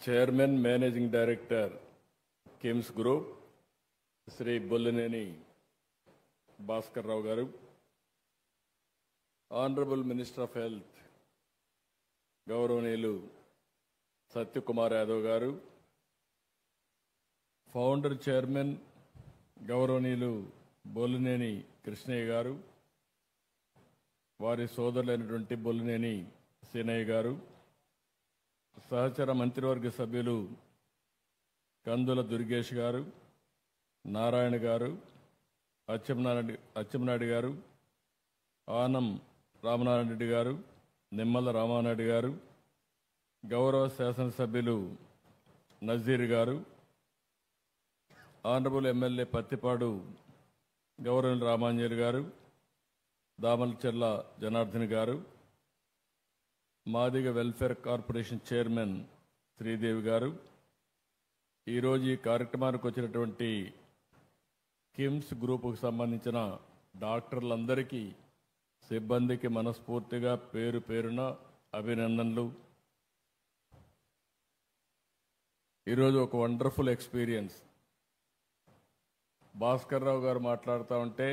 Chairman managing director KIMS group Shri Bollineni Bhaskar Rao గారు, honourable minister of health గౌరవనీయులు సత్యకుమార్ యాదవ్ గారు, ఫౌండర్ చైర్మన్ గౌరవనీయులు బొల్లినేని కృష్ణయ్య గారు, వారి సోదరులైనటువంటి బొల్లినేని సీనయ్య గారు, సహచర మంత్రివర్గ సభ్యులు కందుల దుర్గేష్ గారు, నారాయణ గారు, అచ్చెన్నాయుడు గారు, ఆనం రామనారాయణ రెడ్డి గారు, నిమ్మల రామానాయుడు గారు, గౌరవ శాసనసభ్యులు నజీర్ గారు, ఆనరబుల్ ఎమ్మెల్యే పత్తిపాడు గౌరవ రామాంజలి గారు, దామలచెర్ల జనార్దన్ గారు, Madiga welfare corporation chairman Sridevi గారు, ఈరోజు ఈ కార్యక్రమానికి వచ్చినటువంటి కిమ్స్ గ్రూపుకు సంబంధించిన డాక్టర్లందరికీ, సిబ్బందికి మనస్ఫూర్తిగా పేరు పేరున అభినందనలు. ఈరోజు ఒక వండర్ఫుల్ ఎక్స్పీరియన్స్. భాస్కర్ రావు గారు మాట్లాడుతూ ఉంటే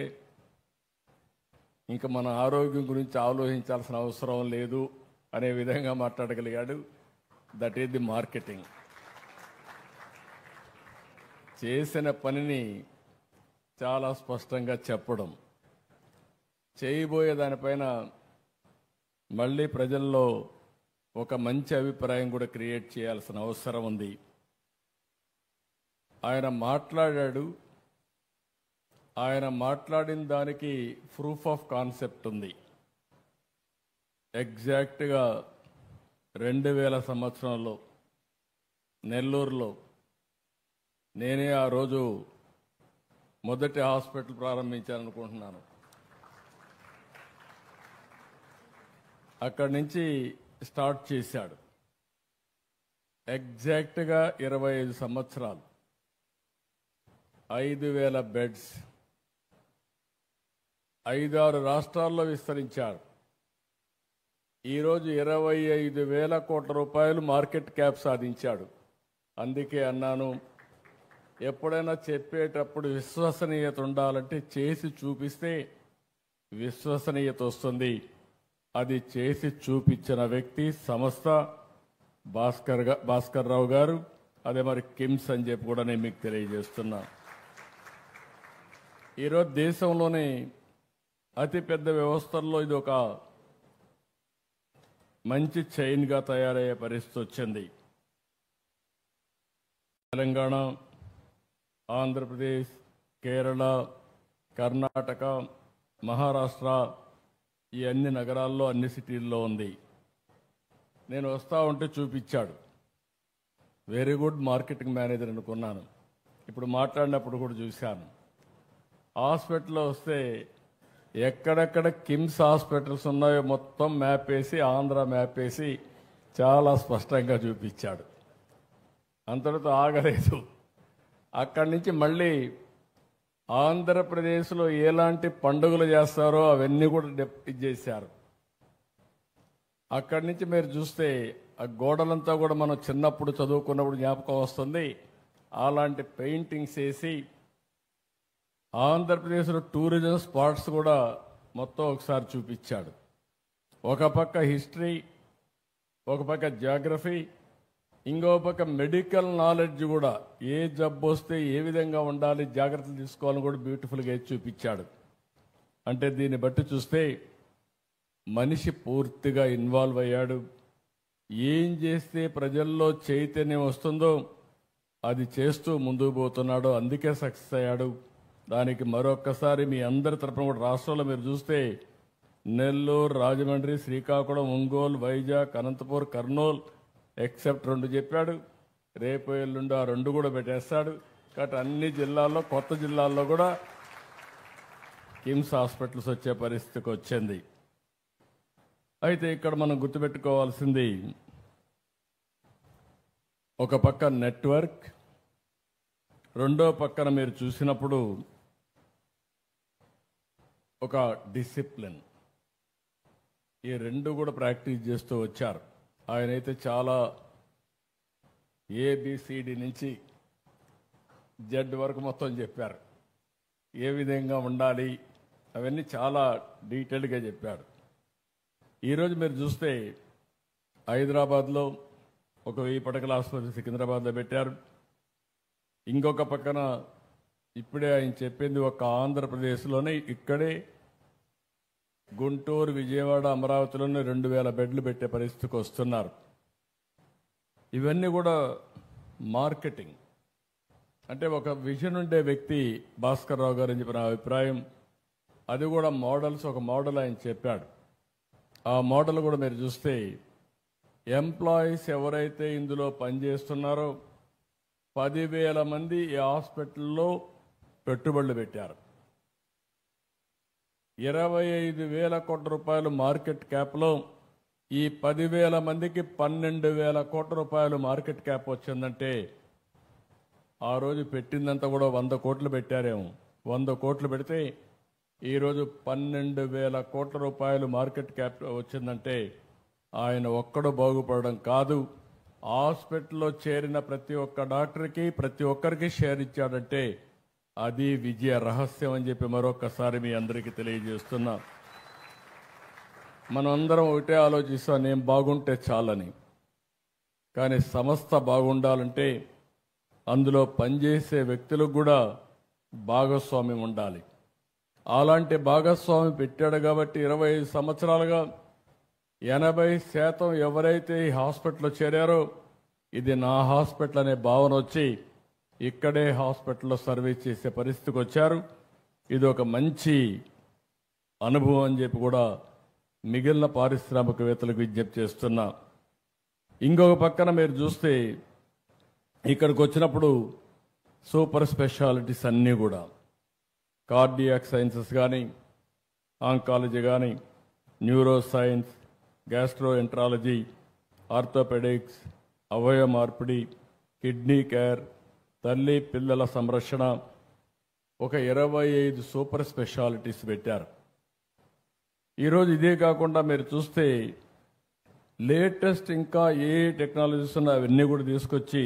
ఇంకా మన ఆరోగ్యం గురించి ఆలోచించాల్సిన అవసరం లేదు అనే విధంగా మాట్లాడగలిగాడు. That is the marketing. చేసిన పనిని చాలా స్పష్టంగా చెప్పడం, చేయబోయే దానిపైన మళ్ళీ ప్రజల్లో ఒక మంచి అభిప్రాయం కూడా క్రియేట్ చేయాల్సిన అవసరం ఉంది. ఆయన మాట్లాడాడు. ఆయన మాట్లాడిన దానికి ప్రూఫ్ ఆఫ్ కాన్సెప్ట్ ఉంది. ఎగ్జాక్ట్గా 2000 సంవత్సరంలో నెల్లూరులో నేనే ఆ రోజు మొదటి హాస్పిటల్ ప్రారంభించాలనుకుంటున్నాను. అక్కడి నుంచి స్టార్ట్ చేశాడు. ఎగ్జాక్ట్గా 25 సంవత్సరాలు, 5000 బెడ్స్, 5-6 రాష్ట్రాల్లో విస్తరించాడు. ఈరోజు 25,000 కోట్ల రూపాయలు మార్కెట్ క్యాప్ సాధించాడు. అందుకే అన్నాను, ఎప్పుడైనా చెప్పేటప్పుడు విశ్వసనీయత ఉండాలంటే చేసి చూపిస్తే విశ్వసనీయత వస్తుంది. అది చేసి చూపించిన వ్యక్తి సంస్థ భాస్కర్ రావు గారు. అదే మరి కిమ్స్ అని చెప్పి కూడా నేను మీకు తెలియజేస్తున్నా. ఈరోజు దేశంలోనే అతిపెద్ద వ్యవస్థల్లో ఇది ఒక మంచి చైన్గా తయారయ్యే పరిస్థితి వచ్చింది. తెలంగాణ, ఆంధ్రప్రదేశ్, కేరళ, కర్ణాటక, మహారాష్ట్ర, ఈ అన్ని నగరాల్లో, అన్ని సిటీల్లో ఉంది. నేను వస్తా ఉంటే చూపించాడు. వెరీ గుడ్ మార్కెటింగ్ మేనేజర్ అనుకున్నాను. ఇప్పుడు మాట్లాడినప్పుడు కూడా చూశాను. హాస్పిటల్లో వస్తే ఎక్కడెక్కడ కిమ్స్ హాస్పిటల్స్ ఉన్నాయో మొత్తం మ్యాప్ వేసి, ఆంధ్ర మ్యాప్ వేసి చాలా స్పష్టంగా చూపించాడు. అంతటితో ఆగలేదు. అక్కడి నుంచి మళ్ళీ ఆంధ్రప్రదేశ్లో ఎలాంటి పండుగలు చేస్తారో అవన్నీ కూడా చేశారు. అక్కడి నుంచి మీరు చూస్తే ఆ గోడలంతా కూడా మనం చిన్నప్పుడు చదువుకున్నప్పుడు జ్ఞాపకం వస్తుంది. అలాంటి పెయింటింగ్స్ వేసి ఆంధ్రప్రదేశ్లో టూరిజం స్పాట్స్ కూడా మొత్తం ఒకసారి చూపించాడు. ఒక పక్క హిస్టరీ, ఒక పక్క జియోగ్రఫీ, ఇంకో పక్క మెడికల్ నాలెడ్జ్ కూడా, ఏ జబ్బు వస్తే ఏ విధంగా ఉండాలి, జాగ్రత్తలు తీసుకోవాలని కూడా బ్యూటిఫుల్గా చూపించాడు. అంటే దీన్ని బట్టి చూస్తే మనిషి పూర్తిగా ఇన్వాల్వ్ అయ్యాడు. ఏం చేస్తే ప్రజల్లో చైతన్యం వస్తుందో అది చేస్తూ ముందుకు పోతున్నాడు. అందుకే సక్సెస్ అయ్యాడు. దానికి మరొక్కసారి మీ అందరి తరపున కూడా రాష్ట్రంలో మీరు చూస్తే నెల్లూరు, రాజమండ్రి, శ్రీకాకుళం, ఒంగోలు, వైజాగ్, అనంతపూర్, కర్నూలు ఎక్సెప్ట్ 2 చెప్పాడు. రేపు ఎల్లుండి ఆ 2 కూడా పెట్టేస్తాడు. కాబట్టి అన్ని జిల్లాల్లో, కొత్త జిల్లాల్లో కూడా కిమ్స్ హాస్పిటల్స్ వచ్చే పరిస్థితికి వచ్చింది. అయితే ఇక్కడ మనం గుర్తుపెట్టుకోవాల్సింది, ఒక పక్క నెట్వర్క్, రెండో పక్కన మీరు చూసినప్పుడు ఒక డిసిప్లిన్. ఈ 2 కూడా ప్రాక్టీస్ చేస్తూ వచ్చారు. ఆయనైతే చాలా ఏబిసిడి నుంచి జెడ్ వరకు మొత్తం చెప్పారు. ఏ విధంగా ఉండాలి అవన్నీ చాలా డీటెయిల్డ్గా చెప్పాడు. ఈరోజు మీరు చూస్తే హైదరాబాద్లో ఒక 1000 పడకల ఆసుపత్రి సికింద్రాబాద్లో పెట్టారు. ఇంకొక పక్కన ఇప్పుడే ఆయన చెప్పింది ఒక ఆంధ్రప్రదేశ్లోనే ఇక్కడే గుంటూరు, విజయవాడ, అమరావతిలోనే 2000 బెడ్లు పెట్టే పరిస్థితికి వస్తున్నారు. ఇవన్నీ కూడా మార్కెటింగ్. అంటే ఒక విజన్ ఉండే వ్యక్తి భాస్కర్ రావు గారు అని చెప్పిన అభిప్రాయం. అది కూడా మోడల్స్, ఒక మోడల్ ఆయన చెప్పాడు. ఆ మోడల్ కూడా మీరు చూస్తే ఎంప్లాయీస్ ఎవరైతే ఇందులో పనిచేస్తున్నారో 10,000 మంది ఈ హాస్పిటల్లో పెట్టుబడులు పెట్టారు. 25,000 కోట్ల రూపాయలు మార్కెట్ క్యాప్లో ఈ 10,000 మందికి 12,000 కోట్ల రూపాయలు మార్కెట్ క్యాప్ వచ్చిందంటే ఆ రోజు పెట్టిందంతా కూడా 100 కోట్లు పెట్టారేమో. 100 కోట్లు పెడితే ఈరోజు 12,000 కోట్ల రూపాయలు మార్కెట్ క్యాప్ వచ్చిందంటే ఆయన ఒక్కడు బాగుపడడం కాదు, హాస్పిటల్లో చేరిన ప్రతి ఒక్క డాక్టర్కి ప్రతి ఒక్కరికి షేర్ ఇచ్చాడంటే అది విజయ రహస్యం అని చెప్పి మరొకసారి మీ అందరికీ తెలియజేస్తున్నా. మనం అందరం ఒకటే ఆలోచిస్తాం, నేను బాగుంటే చాలని. కానీ సంస్థ బాగుండాలంటే అందులో పనిచేసే వ్యక్తులకు కూడా భాగస్వామ్యం ఉండాలి. అలాంటి భాగస్వామి పెట్టాడు కాబట్టి 25 సంవత్సరాలుగా 80% ఎవరైతే ఈ హాస్పిటల్లో చేరారో ఇది నా హాస్పిటల్ అనే భావన వచ్చి ఇక్కడే హాస్పిటల్లో సర్వీస్ చేసే పరిస్థితికి వచ్చారు. ఇది ఒక మంచి అనుభవం అని చెప్పి కూడా మిగిలిన పారిశ్రామికవేత్తలకు విజ్ఞప్తి చేస్తున్నా. ఇంకొక పక్కన మీరు చూస్తే ఇక్కడికి వచ్చినప్పుడు సూపర్ స్పెషాలిటీస్ అన్నీ కూడా కార్డియాక్ సైన్సెస్ కానీ, ఆంకాలజీ కానీ, neuro science, gastroenterology, orthopaedics, అవయవ మార్పిడి, కిడ్నీ కేర్, తల్లి పిల్లల సంరక్షణ, ఒక 25 సూపర్ స్పెషాలిటీస్ పెట్టారు. ఈరోజు ఇదే కాకుండా మీరు చూస్తే లేటెస్ట్ ఇంకా ఏ టెక్నాలజీస్ ఉన్నా అవన్నీ కూడా తీసుకొచ్చి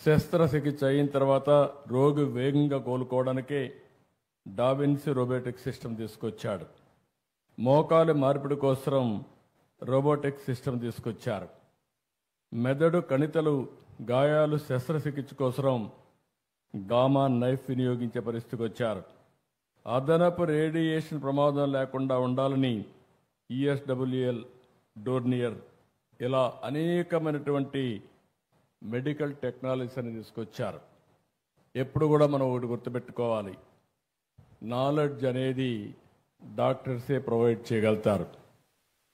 శస్త్రచికిత్స అయిన తర్వాత రోగి వేగంగా కోలుకోవడానికి డావిన్సీ రోబోటిక్ సిస్టమ్ తీసుకొచ్చాడు. మోకాలు మార్పిడి కోసం రోబోటిక్ సిస్టమ్ తీసుకొచ్చారు. మెదడు కణితలు గాయాలు శస్త్రచికిత్స కోసం గామా నైఫ్ వినియోగించే పరిస్థితికి వచ్చారు. అదనపు రేడియేషన్ ప్రమాదం లేకుండా ఉండాలని ఈఎస్డబ్ల్యూఎల్, డోర్నియర్, ఇలా అనేకమైనటువంటి మెడికల్ టెక్నాలజీస్ అని తీసుకొచ్చారు. ఎప్పుడు కూడా మనం ఒకటి గుర్తుపెట్టుకోవాలి, నాలెడ్జ్ అనేది డాక్టర్సే ప్రొవైడ్ చేయగలుగుతారు.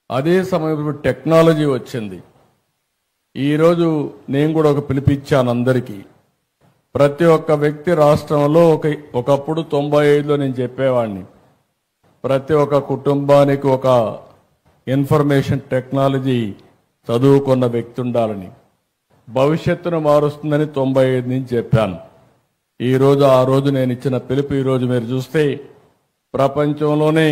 అదే సమయంలో టెక్నాలజీ వచ్చింది. ఈరోజు నేను కూడా ఒక పిలిపిచ్చాను అందరికీ. ప్రతి ఒక్క వ్యక్తి రాష్ట్రంలో ఒకప్పుడు 95లో నేను చెప్పేవాడిని, ప్రతి ఒక్క కుటుంబానికి ఒక ఇన్ఫర్మేషన్ టెక్నాలజీ చదువుకున్న వ్యక్తి ఉండాలని, భవిష్యత్తును మారుస్తుందని 95 నుంచి చెప్పాను. ఈరోజు ఆ రోజు నేను ఇచ్చిన పిలుపు ఈరోజు మీరు చూస్తే ప్రపంచంలోనే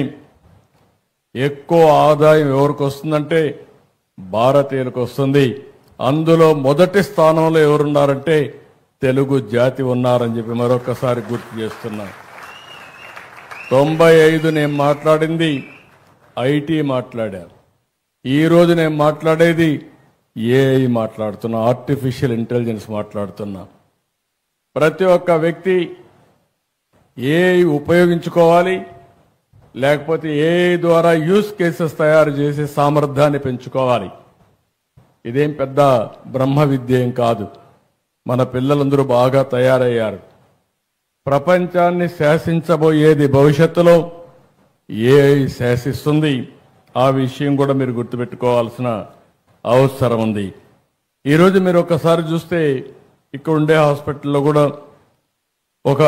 ఎక్కువ ఆదాయం ఎవరికి వస్తుందంటే భారతీయులకు వస్తుంది. అందులో మొదటి స్థానంలో ఎవరున్నారంటే తెలుగు జాతి ఉన్నారని చెప్పి మరొకసారి గుర్తు చేస్తున్నా. 95 నేను మాట్లాడింది ఐటీ మాట్లాడారు. ఈరోజు నేను మాట్లాడేది ఏఐ మాట్లాడుతున్నా, ఆర్టిఫిషియల్ ఇంటెలిజెన్స్ మాట్లాడుతున్నా. ప్రతి ఒక్క వ్యక్తి ఏఐ ఉపయోగించుకోవాలి, లేకపోతే ఏఐ ద్వారా యూస్ కేసెస్ తయారు చేసే సామర్థ్యాన్ని పెంచుకోవాలి. ఇదేం పెద్ద బ్రహ్మ విద్య ఏం కాదు. మన పిల్లలందరూ బాగా తయారయ్యారు. ప్రపంచాన్ని శాసించబోయేది భవిష్యత్తులో ఏఐ శాసిస్తుంది. ఆ విషయం కూడా మీరు గుర్తుపెట్టుకోవాల్సిన అవసరం ఉంది. ఈరోజు మీరు ఒకసారి చూస్తే ఇక్కడ ఉండే హాస్పిటల్లో కూడా ఒక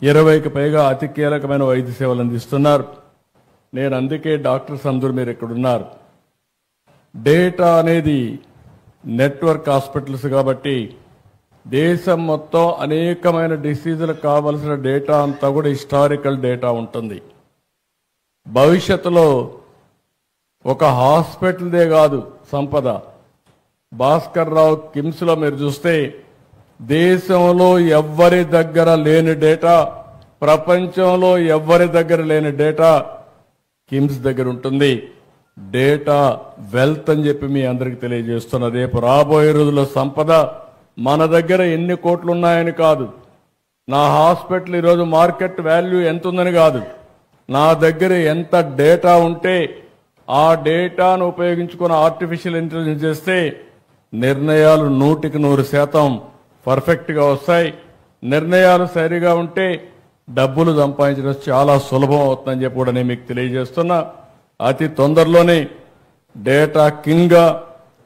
20కి పైగా అతి కీలకమైన వైద్య సేవలు అందిస్తున్నారు. నేను అందుకే డాక్టర్స్ అందరూ మీరు ఇక్కడ ఉన్నారు. డేటా అనేది నెట్వర్క్ హాస్పిటల్స్ కాబట్టి దేశం మొత్తం అనేకమైన డిసీజులకు కావలసిన డేటా అంతా కూడా హిస్టారికల్ డేటా ఉంటుంది. భవిష్యత్తులో ఒక హాస్పిటల్దే కాదు సంపద, భాస్కర్ రావు కిమ్స్ లో మీరు చూస్తే దేశంలో ఎవ్వరి దగ్గర లేని డేటా, ప్రపంచంలో ఎవ్వరి దగ్గర లేని డేటా కిమ్స్ దగ్గర ఉంటుంది. డేటా వెల్త్ అని చెప్పి మీ అందరికి తెలియజేస్తున్నా. రేపు రాబోయే రోజుల్లో సంపద మన దగ్గర ఎన్ని కోట్లు ఉన్నాయని కాదు, నా హాస్పిటల్ ఈరోజు మార్కెట్ వాల్యూ ఎంత ఉందని కాదు, నా దగ్గర ఎంత డేటా ఉంటే ఆ డేటాను ఉపయోగించుకుని ఆర్టిఫిషియల్ ఇంటెలిజెన్స్ చేస్తే నిర్ణయాలు 100% పర్ఫెక్ట్గా వస్తాయి. నిర్ణయాలు సరిగా ఉంటే డబ్బులు సంపాదించడం చాలా సులభం అవుతుందని చెప్పి కూడా నేను మీకు తెలియజేస్తున్నా. అతి తొందరలోనే డేటా కింగ్గా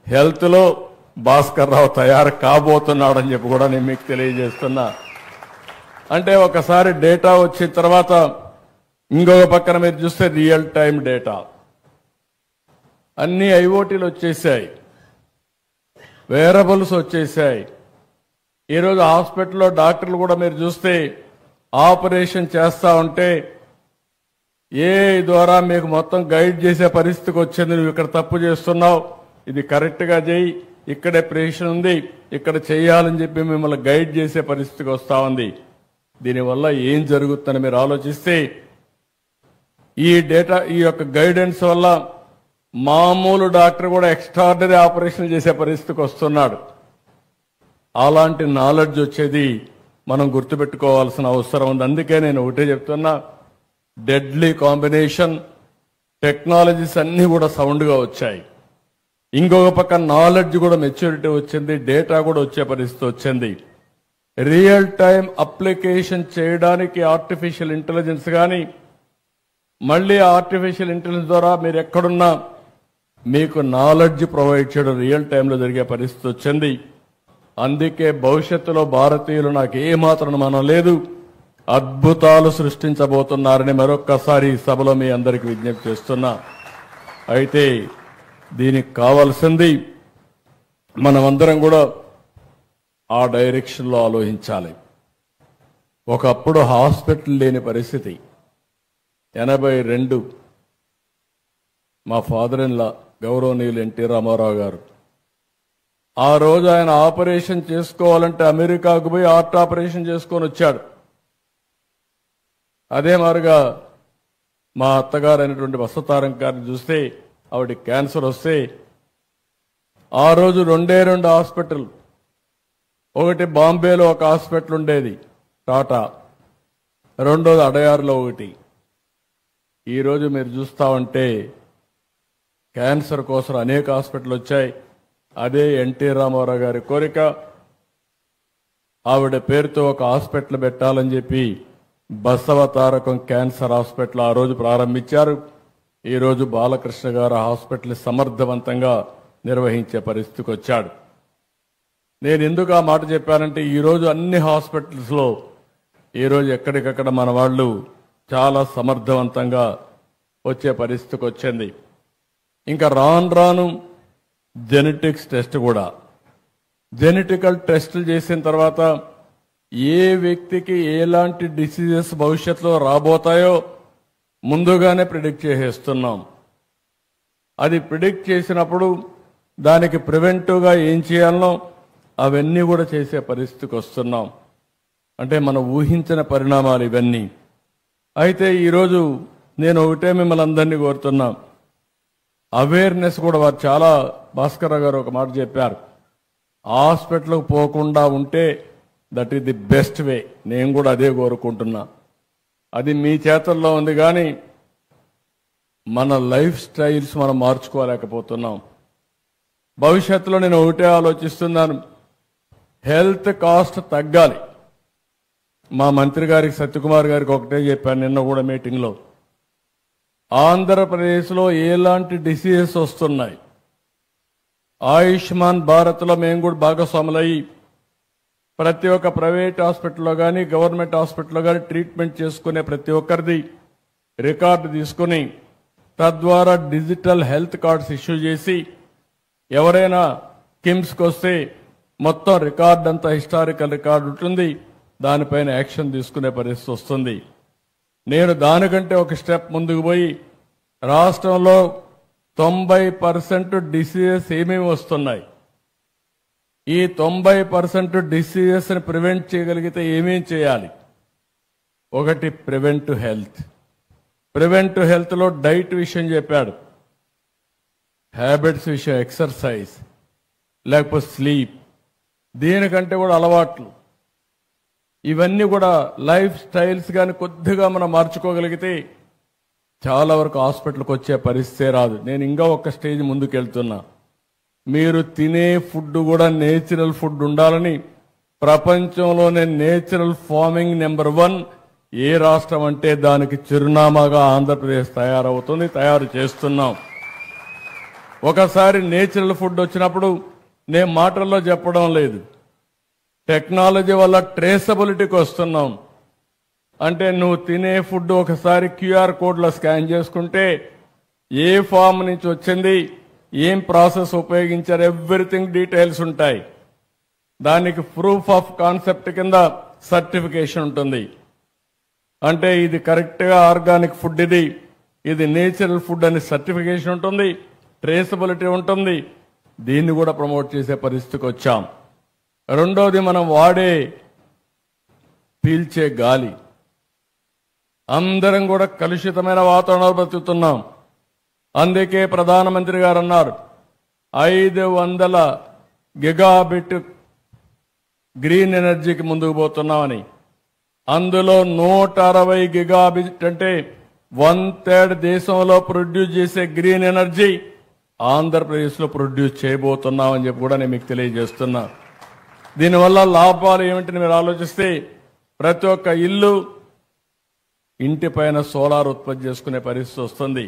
హెల్త్లో భాస్కర్ రావు తయారు కాబోతున్నాడని చెప్పి కూడా నేను మీకు తెలియజేస్తున్నా. అంటే ఒకసారి డేటా వచ్చిన తర్వాత ఇంకొక పక్కన మీరు చూస్తే రియల్ టైం డేటా అన్ని ఐఓటీలు వచ్చేసాయి, వేరబుల్స్ వచ్చేసాయి. ఈరోజు హాస్పిటల్లో డాక్టర్లు కూడా మీరు చూస్తే ఆపరేషన్ చేస్తా ఉంటే ఏ ద్వారా మీకు మొత్తం గైడ్ చేసే పరిస్థితికి వచ్చింది. నువ్వు ఇక్కడ తప్పు చేస్తున్నావు, ఇది కరెక్ట్గా చేయి, ఇక్కడే ప్రేషన్ ఉంది, ఇక్కడ చేయాలని చెప్పి మిమ్మల్ని గైడ్ చేసే పరిస్థితికి వస్తా ఉంది. దీనివల్ల ఏం జరుగుతుందని మీరు ఆలోచిస్తే ఈ డేటా, ఈ యొక్క గైడెన్స్ వల్ల మామూలు డాక్టర్ కూడా ఎక్స్ట్రాడినరీ ఆపరేషన్ చేసే పరిస్థితికి వస్తున్నాడు. అలాంటి నాలెడ్జ్ వచ్చేది మనం గుర్తుపెట్టుకోవాల్సిన అవసరం ఉంది. అందుకే నేను ఒకటే చెప్తున్నా, డెడ్లీ కాంబినేషన్ టెక్నాలజీస్ అన్నీ కూడా సౌండ్గా వచ్చాయి. ఇంకొక పక్క నాలెడ్జ్ కూడా మెచ్యూరిటీ వచ్చింది, డేటా కూడా వచ్చే పరిస్థితి వచ్చింది. రియల్ టైం అప్లికేషన్ చేయడానికి ఆర్టిఫిషియల్ ఇంటెలిజెన్స్ కానీ, మళ్ళీ ఆర్టిఫిషియల్ ఇంటెలిజెన్స్ ద్వారా మీరు ఎక్కడున్నా మీకు నాలెడ్జ్ ప్రొవైడ్ చేయడం రియల్ టైంలో జరిగే పరిస్థితి వచ్చింది. అందుకే భవిష్యత్తులో భారతీయులు నాకు ఏమాత్రం మనం లేదు, అద్భుతాలు సృష్టించబోతున్నారని మరొక్కసారి ఈ సభలో మీ అందరికీ విజ్ఞప్తి చేస్తున్నా. అయితే దీనికి కావాల్సింది మనమందరం కూడా ఆ డైరెక్షన్లో ఆలోచించాలి. ఒకప్పుడు హాస్పిటల్ లేని పరిస్థితి. 82 మా ఫాదర్ ఇన్ లా గౌరవనీయులు ఎన్టీ రామారావు గారు, ఆ రోజు ఆయన ఆపరేషన్ చేసుకోవాలంటే అమెరికాకు పోయి హార్ట్ ఆపరేషన్ చేసుకొని వచ్చాడు. అదే మారుగా మా అత్తగారు అయినటువంటి వసతారం గారిని చూస్తే ఆవిడ క్యాన్సర్ వస్తే ఆ రోజు 2 హాస్పిటల్, ఒకటి బాంబేలో ఒక హాస్పిటల్ ఉండేది టాటా, రెండోది అడయార్లో ఒకటి. ఈరోజు మీరు చూస్తా ఉంటే క్యాన్సర్ కోసం అనేక హాస్పిటల్ వచ్చాయి. అదే ఎన్టీ రామారావు గారి కోరిక. ఆవిడ పేరుతో ఒక హాస్పిటల్ పెట్టాలని చెప్పి బసవ తారకం క్యాన్సర్ హాస్పిటల్ ఆ రోజు ప్రారంభించారు. ఈరోజు బాలకృష్ణ గారు హాస్పిటల్ సమర్థవంతంగా నిర్వహించే పరిస్థితికి వచ్చాడు. నేను ఎందుకు ఆ మాట చెప్పానంటే ఈరోజు అన్ని హాస్పిటల్స్లో ఈరోజు ఎక్కడికక్కడ మన వాళ్ళు చాలా సమర్థవంతంగా వచ్చే పరిస్థితికి వచ్చింది. ఇంకా రాను రాను జెనెటిక్స్ టెస్ట్ కూడా, జెనెటికల్ టెస్టులు చేసిన తర్వాత ఏ వ్యక్తికి ఎలాంటి డిసీజెస్ భవిష్యత్తులో రాబోతాయో ముందుగానే ప్రిడిక్ట్ చేసేస్తున్నాం. అది ప్రిడిక్ట్ చేసినప్పుడు దానికి ప్రివెంటివ్గా ఏం చేయాలనో అవన్నీ కూడా చేసే పరిస్థితికి వస్తున్నాం. అంటే మనం ఊహించిన పరిణామాలు ఇవన్నీ. అయితే ఈరోజు నేను ఒకటే మిమ్మల్ని అందరినీ కోరుతున్నా, అవేర్నెస్ కూడా వారు చాలా, భాస్కర్ గారు ఒక మాట చెప్పారు, హాస్పిటల్కి పోకుండా ఉంటే that is the best way. నేను కూడా అదే కోరుకుంటున్నా. అది మీ చేతుల్లో ఉంది, కానీ మన లైఫ్ స్టైల్స్ మనం మార్చుకోలేకపోతున్నాం. భవిష్యత్తులో నేను ఒకటే ఆలోచిస్తున్నాను, హెల్త్ కాస్ట్ తగ్గాలి. మా మంత్రి గారికి సత్యకుమార్ గారికి ఒకటే చెప్పాను నిన్న కూడా మీటింగ్లో, ఆంధ్రప్రదేశ్లో ఎలాంటి డిసీజెస్ వస్తున్నాయి, ఆయుష్మాన్ భారత్లో మేము కూడా భాగస్వాములయ్యి ప్రతి ఒక్క ప్రైవేట్ హాస్పిటల్లో కానీ గవర్నమెంట్ హాస్పిటల్లో కానీ ట్రీట్మెంట్ చేసుకునే ప్రతి ఒక్కరిది రికార్డు తీసుకుని తద్వారా డిజిటల్ హెల్త్ కార్డ్స్ ఇష్యూ చేసి ఎవరైనా కిమ్స్కి వస్తే మొత్తం రికార్డ్ అంతా హిస్టారికల్ రికార్డు ఉంటుంది, దానిపైన యాక్షన్ తీసుకునే పరిస్థితి వస్తుంది. నేను దానికంటే ఒక స్టెప్ ముందుకు పోయి రాష్ట్రంలో 90% డిసీజెస్ ఏమేమి వస్తున్నాయి, ఈ 90% డిసీజెస్ని ప్రివెంట్ చేయగలిగితే ఏమేం చేయాలి? ఒకటి ప్రివెంట్ హెల్త్. ప్రివెంట్ హెల్త్లో డైట్ విషయం చెప్పాడు, హ్యాబిట్స్ విషయం, ఎక్సర్సైజ్, లేకపోతే స్లీప్, దీనికంటే కూడా అలవాట్లు, ఇవన్నీ కూడా లైఫ్ స్టైల్స్ కానీ కొద్దిగా మనం మార్చుకోగలిగితే చాలా వరకు హాస్పిటల్కి వచ్చే పరిస్థితే రాదు. నేను ఇంకా ఒక స్టేజ్ ముందుకు వెళ్తున్నా. మీరు తినే ఫుడ్ కూడా నేచురల్ ఫుడ్ ఉండాలని ప్రపంచంలోనే నేచురల్ ఫార్మింగ్ నెంబర్ 1 ఏ రాష్ట్రం అంటే దానికి చిరునామాగా ఆంధ్రప్రదేశ్ తయారవుతుంది, తయారు చేస్తున్నాం. ఒకసారి నేచురల్ ఫుడ్ వచ్చినప్పుడు నేను మాటల్లో చెప్పడం లేదు, టెక్నాలజీ వల్ల ట్రేసబిలిటీకి వస్తున్నాం. అంటే నువ్వు తినే ఫుడ్ ఒకసారి క్యూఆర్ కోడ్లో స్కాన్ చేసుకుంటే ఏ ఫామ్ నుంచి వచ్చింది, ఏం ప్రాసెస్ ఉపయోగించారు, ఎవ్రీథింగ్ డీటెయిల్స్ ఉంటాయి. దానికి ప్రూఫ్ ఆఫ్ కాన్సెప్ట్ కింద సర్టిఫికేషన్ ఉంటుంది. అంటే ఇది కరెక్ట్గా ఆర్గానిక్ ఫుడ్, ఇది నేచురల్ ఫుడ్ అని సర్టిఫికేషన్ ఉంటుంది, ట్రేసబిలిటీ ఉంటుంది. దీన్ని కూడా ప్రమోట్ చేసే పరిస్థితికి వచ్చాం. రెండోది, మనం వాడే పీల్చే గాలి, అందరం కూడా కలుషితమైన వాతావరణంలో బ్రతుకుతున్నాం. అందుకే ప్రధానమంత్రి గారు అన్నారు 500 గిగాబిట్ గ్రీన్ ఎనర్జీకి ముందుకు పోతున్నామని. అందులో 160 గిగాబిట్ అంటే 1/3 దేశంలో ప్రొడ్యూస్ చేసే గ్రీన్ ఎనర్జీ ఆంధ్రప్రదేశ్లో ప్రొడ్యూస్ చేయబోతున్నామని చెప్పి కూడా నేను మీకు తెలియజేస్తున్నా. దీనివల్ల లాభాలు ఏమిటని మీరు ఆలోచిస్తే, ప్రతి ఒక్క ఇల్లు, ఇంటిపైన సోలార్ ఉత్పత్తి చేసుకునే పరిస్థితి వస్తుంది.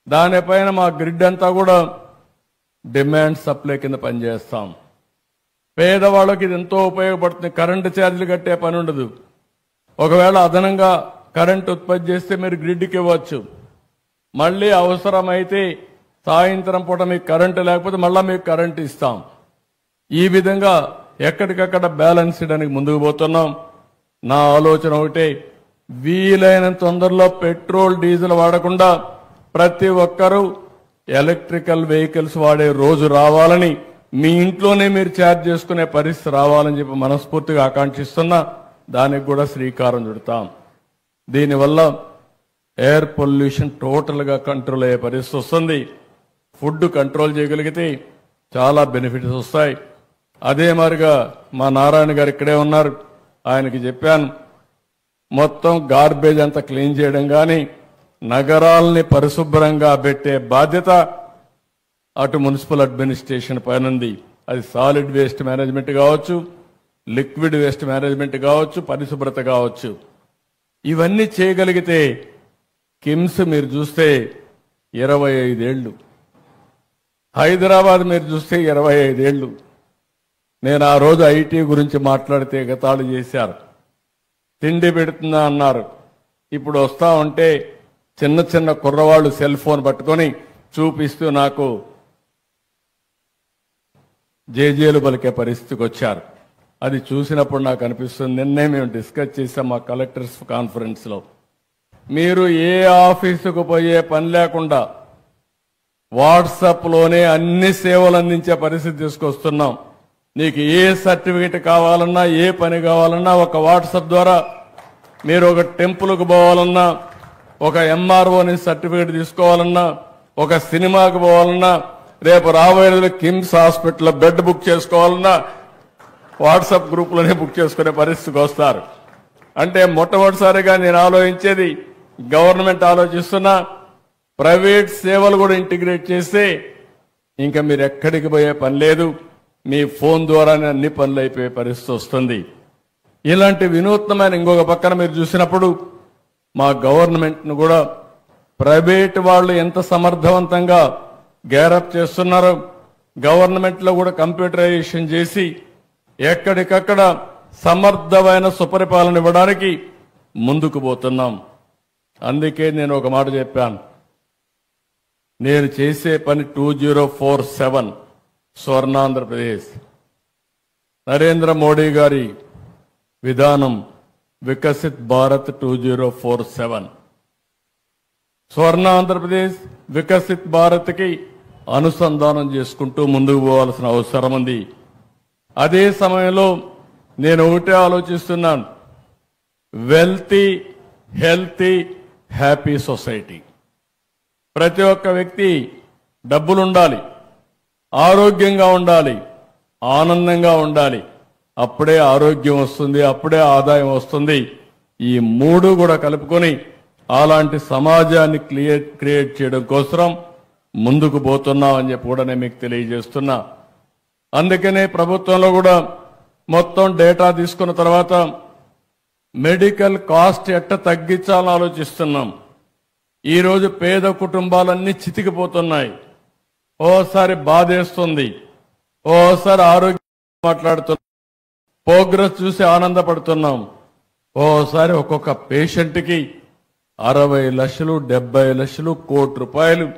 దానిపైన మా గ్రిడ్ అంతా కూడా డిమాండ్ సప్లై కింద పనిచేస్తాం. పేదవాళ్ళకి ఇది ఎంతో ఉపయోగపడుతుంది. కరెంటు ఛార్జీలు కట్టే పని ఉండదు. ఒకవేళ అదనంగా కరెంటు ఉత్పత్తి చేస్తే మీరు గ్రిడ్కి ఇవ్వచ్చు. మళ్ళీ అవసరమైతే సాయంత్రం పూట మీకు కరెంటు లేకపోతే మళ్ళీ మీకు కరెంటు ఇస్తాం. ఈ విధంగా ఎక్కడికక్కడ బ్యాలెన్స్ చేయడానికి ముందుకు పోతున్నాం. నా ఆలోచన ఒకటే, వీలైనంత తొందరలో పెట్రోల్ డీజిల్ వాడకుండా ప్రతి ఒక్కరూ ఎలక్ట్రికల్ వెహికల్స్ వాడే రోజు రావాలని, మీ ఇంట్లోనే మీరు ఛార్జ్ చేసుకునే పరిస్థితి రావాలని చెప్పి మనస్ఫూర్తిగా ఆకాంక్షిస్తున్నా. దానికి కూడా శ్రీకారం చుడతాం. దీనివల్ల ఎయిర్ పొల్యూషన్ టోటల్గా కంట్రోల్ అయ్యే పరిస్థితి వస్తుంది. ఫుడ్ కంట్రోల్ చేయగలిగితే చాలా బెనిఫిట్స్ వస్తాయి. అదే మాదిరిగా మా నారాయణ గారు ఇక్కడే ఉన్నారు, ఆయనకి చెప్పాను, మొత్తం గార్బేజ్ అంతా క్లీన్ చేయడం కానీ, నగరాల్ని పరిశుభ్రంగా పెట్టే బాధ్యత అటు మున్సిపల్ అడ్మినిస్ట్రేషన్ పైన ఉంది. అది సాలిడ్ వేస్ట్ మేనేజ్మెంట్ కావచ్చు, లిక్విడ్ వేస్ట్ మేనేజ్మెంట్ కావచ్చు, పరిశుభ్రత కావచ్చు. ఇవన్నీ చేయగలిగితే కిమ్స్ మీరు చూస్తే 25 ఏళ్ళు, హైదరాబాద్ మీరు చూస్తే 25 ఏళ్ళు. నేను ఆ రోజు ఐటీ గురించి మాట్లాడితే ఎగతాళి చేశారు, తిండి పెడుతుందా అన్నారు. ఇప్పుడు వస్తా ఉంటే చిన్న చిన్న కుర్రవాళ్ళు సెల్ ఫోన్ పట్టుకొని చూపిస్తూ నాకు జేజేలు పలికే పరిస్థితికి వచ్చారు. అది చూసినప్పుడు నాకు అనిపిస్తుంది, నిన్నే మేము డిస్కస్ చేసాం మా కలెక్టర్స్ కాన్ఫరెన్స్లో, మీరు ఏ ఆఫీసుకు పోయే పని లేకుండా వాట్సాప్లోనే అన్ని సేవలు అందించే పరిస్థితి తీసుకొస్తున్నాం. నీకు ఏ సర్టిఫికేట్ కావాలన్నా, ఏ పని కావాలన్నా ఒక వాట్సాప్ ద్వారా, మీరు ఒక టెంపుల్కు పోవాలన్నా, ఒక ఎంఆర్ఓని సర్టిఫికేట్ తీసుకోవాలన్నా, ఒక సినిమాకి పోవాలన్నా, రేపు రాబోయే కిమ్స్ హాస్పిటల్లో బెడ్ బుక్ చేసుకోవాలన్నా వాట్సాప్ గ్రూప్లోనే బుక్ చేసుకునే పరిస్థితికి వస్తారు. అంటే మొట్టమొదటిసారిగా నేను ఆలోచించేది, గవర్నమెంట్ ఆలోచిస్తున్నా, ప్రైవేట్ సేవలు కూడా ఇంటిగ్రేట్ చేస్తే ఇంకా మీరు ఎక్కడికి పోయే పని లేదు, మీ ఫోన్ ద్వారానే అన్ని పనులు అయిపోయే పరిస్థితి వస్తుంది. ఇలాంటి వినూత్నమైన ఇంకొక పక్కన మీరు చూసినప్పుడు మా గవర్నమెంట్ను కూడా ప్రైవేట్ వాళ్ళు ఎంత సమర్థవంతంగా గ్యారప్ చేస్తున్నారో, గవర్నమెంట్లో కూడా కంప్యూటరైజేషన్ చేసి ఎక్కడికక్కడ సమర్థమైన సుపరిపాలన ఇవ్వడానికి ముందుకు పోతున్నాం. అందుకే నేను ఒక మాట చెప్పాను, నేను చేసే పని 2047 స్వర్ణాంధ్రప్రదేశ్. నరేంద్ర మోడీ గారి విధానం వికసిత్ భారత్ 2047. స్వర్ణాంధ్రప్రదేశ్ వికసిత్ భారత్కి అనుసంధానం చేసుకుంటూ ముందుకు పోవాల్సిన అవసరం ఉంది. అదే సమయంలో నేను ఒకటే ఆలోచిస్తున్నాను, వెల్తీ, హెల్తీ, హ్యాపీ సొసైటీ. ప్రతి ఒక్క వ్యక్తి డబ్బులు ఉండాలి, ఆరోగ్యంగా ఉండాలి, ఆనందంగా ఉండాలి. అప్పుడే ఆరోగ్యం వస్తుంది, అప్పుడే ఆదాయం వస్తుంది. ఈ మూడు కూడా కలుపుకొని అలాంటి సమాజాన్ని క్రియేట్ చేయడం కోసం ముందుకు పోతున్నాం అని చెప్పి కూడా నేను మీకు తెలియజేస్తున్నా. అందుకనే ప్రభుత్వంలో కూడా మొత్తం డేటా తీసుకున్న తర్వాత మెడికల్ కాస్ట్ ఎట్ట తగ్గించాలని ఆలోచిస్తున్నాం. ఈరోజు పేద కుటుంబాలన్నీ చితికిపోతున్నాయి. ఓసారి బాధేస్తుంది, ఓసారి ఆరోగ్యం మాట్లాడుతున్నాం, ప్రోగ్రెస్ చూసి ఆనందపడుతున్నాం. ఓసారి ఒక్కొక్క పేషెంట్కి 60 లక్షలు, 70 లక్షలు, ₹1,00,00,000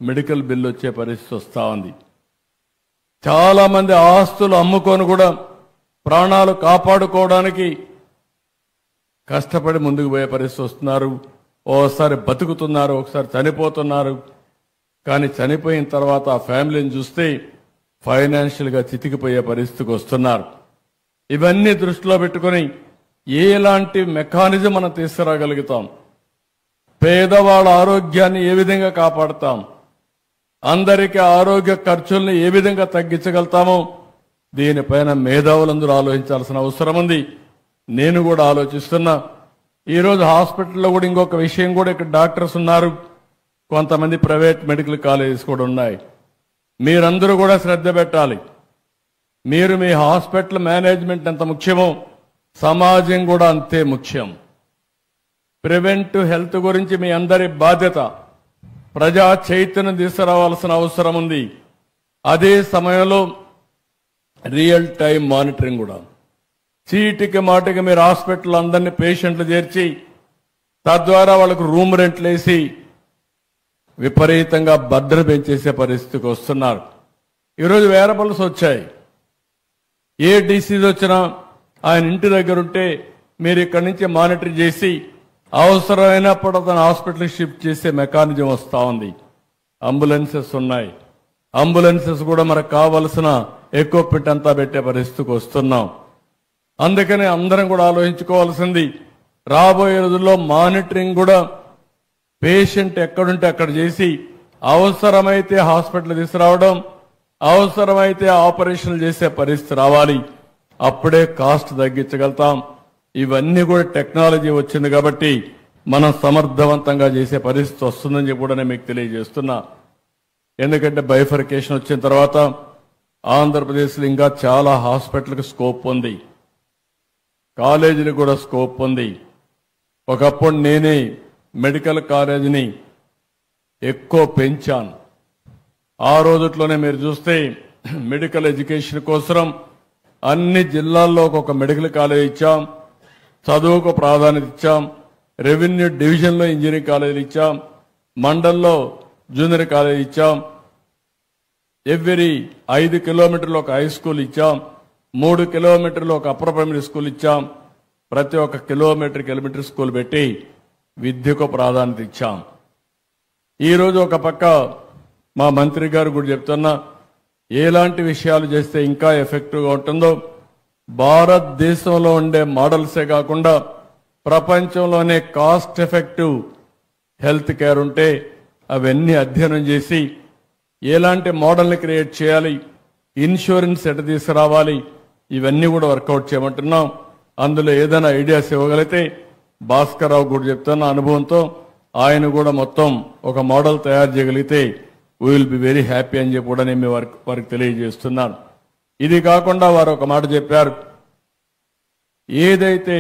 మెడికల్ బిల్లు వచ్చే పరిస్థితి వస్తూ ఉంది. చాలా మంది ఆస్తులు అమ్ముకొని కూడా ప్రాణాలు కాపాడుకోవడానికి కష్టపడి ముందుకు పోయే పరిస్థితి వస్తున్నారు. ఓసారి బతుకుతున్నారు, ఒకసారి చనిపోతున్నారు. కానీ చనిపోయిన తర్వాత ఆ ఫ్యామిలీని చూస్తే ఫైనాన్షియల్గా చితికిపోయే పరిస్థితికి వస్తున్నారు. ఇవన్నీ దృష్టిలో పెట్టుకొని ఎలాంటి మెకానిజం మనం తీసుకురాగలుగుతాం, పేదవాళ్ళ ఆరోగ్యాన్ని ఏ విధంగా కాపాడుతాం, అందరికీ ఆరోగ్య ఖర్చుల్ని ఏ విధంగా తగ్గించగలుగుతామో దీనిపైన మేధావులందరూ ఆలోచించాల్సిన అవసరం ఉంది. నేను కూడా ఆలోచిస్తున్నా. ఈరోజు హాస్పిటల్లో కూడా ఇంకొక విషయం కూడా, ఇక్కడ డాక్టర్స్ ఉన్నారు, కొంతమంది ప్రైవేట్ మెడికల్ కాలేజెస్ కూడా ఉన్నాయి. మీరందరూ కూడా శ్రద్ధ పెట్టాలి. మీరు మీ హాస్పిటల్ మేనేజ్మెంట్ ఎంత ముఖ్యమో సమాజం కూడా అంతే ముఖ్యం. ప్రివెంటివ్ హెల్త్ గురించి మీ అందరి బాధ్యత. ప్రజా చైతన్యం తీసుకురావాల్సిన అవసరం ఉంది. అదే సమయంలో రియల్ టైం మానిటరింగ్ కూడా. చీటికి మాటికి మీరు హాస్పిటల్ అందరినీ పేషెంట్లు చేర్చి తద్వారా వాళ్ళకు రూమ్ రెంట్లు వేసి విపరీతంగా భద్ర పెంచేసే పరిస్థితికి వస్తున్నారు. ఈరోజు వేరబుల్స్ వచ్చాయి. ఏ డిసీజ్ వచ్చినా ఆయన ఇంటి దగ్గర ఉంటే మీరు ఇక్కడి నుంచి మానిటర్ చేసి అవసరమైనప్పుడు అతను హాస్పిటల్కి షిఫ్ట్ చేసే మెకానిజం వస్తూ ఉంది. అంబులెన్సెస్ ఉన్నాయి. అంబులెన్సెస్ కూడా మనకు కావలసిన ఎక్విప్మెంట్ అంతా పెట్టే పరిస్థితికి వస్తున్నాం. అందుకని అందరం కూడా ఆలోచించుకోవాల్సింది, రాబోయే రోజుల్లో మానిటరింగ్ కూడా పేషెంట్ ఎక్కడుంటే అక్కడ చేసి అవసరమైతే హాస్పిటల్ తీసుకురావడం, అవసరమైతే ఆపరేషన్లు చేసే పరిస్థితి రావాలి. అప్పుడే కాస్ట్ తగ్గించగలుగుతాం. ఇవన్నీ కూడా టెక్నాలజీ వచ్చింది కాబట్టి మనం సమర్థవంతంగా చేసే పరిస్థితి వస్తుందని చెప్పి కూడా నేను మీకు తెలియజేస్తున్నా. ఎందుకంటే బైఫర్కేషన్ వచ్చిన తర్వాత ఆంధ్రప్రదేశ్లో ఇంకా చాలా హాస్పిటల్కి స్కోప్ ఉంది, కాలేజీలకు కూడా స్కోప్ ఉంది. ఒకప్పుడు నేనే మెడికల్ కాలేజీని ఎక్కువ పెంచాను. ఆ రోజుట్లోనే మీరు చూస్తే మెడికల్ ఎడ్యుకేషన్ కోసం అన్ని జిల్లాల్లో ఒక మెడికల్ కాలేజ్ ఇచ్చాం, చదువుకు ప్రాధాన్యత ఇచ్చాం, రెవెన్యూ డివిజన్లో ఇంజనీరింగ్ కాలేజీలు ఇచ్చాం, మండల్లో జూనియర్ కాలేజ్ ఇచ్చాం, ఎవ్రీ 5 కిలోమీటర్లు ఒక హై స్కూల్ ఇచ్చాం, 3 కిలోమీటర్లు ఒక అప్పర్ ప్రైమరీ స్కూల్ ఇచ్చాం. ప్రతి ఒక్క కిలోమీటర్కి ఎలిమెంటరీ స్కూల్ పెట్టి విద్యకు ప్రాధాన్యత ఇచ్చాం. ఈరోజు ఒక పక్క మా మంత్రి గారు కూడా చెప్తున్నా, ఎలాంటి విషయాలు చేస్తే ఇంకా ఎఫెక్టివ్గా ఉంటుందో, భారతదేశంలో ఉండే మోడల్సే కాకుండా ప్రపంచంలోనే కాస్ట్ ఎఫెక్టివ్ హెల్త్ కేర్ ఉంటే అవన్నీ అధ్యయనం చేసి ఎలాంటి మోడల్ని క్రియేట్ చేయాలి, ఇన్సూరెన్స్ ఎట తీసుకురావాలి, ఇవన్నీ కూడా వర్కౌట్ చేయమంటున్నాం. అందులో ఏదైనా ఐడియాస్ ఇవ్వగలిగితే భాస్కర్రావు కూడా చెప్తున్న అనుభవంతో ఆయన కూడా మొత్తం ఒక మోడల్ తయారు చేయగలిగితే we will be very happy అని చెప్పి కూడా నేను వారికి తెలియజేస్తున్నాను. ఇది కాకుండా వారు ఒక మాట చెప్పారు, ఏదైతే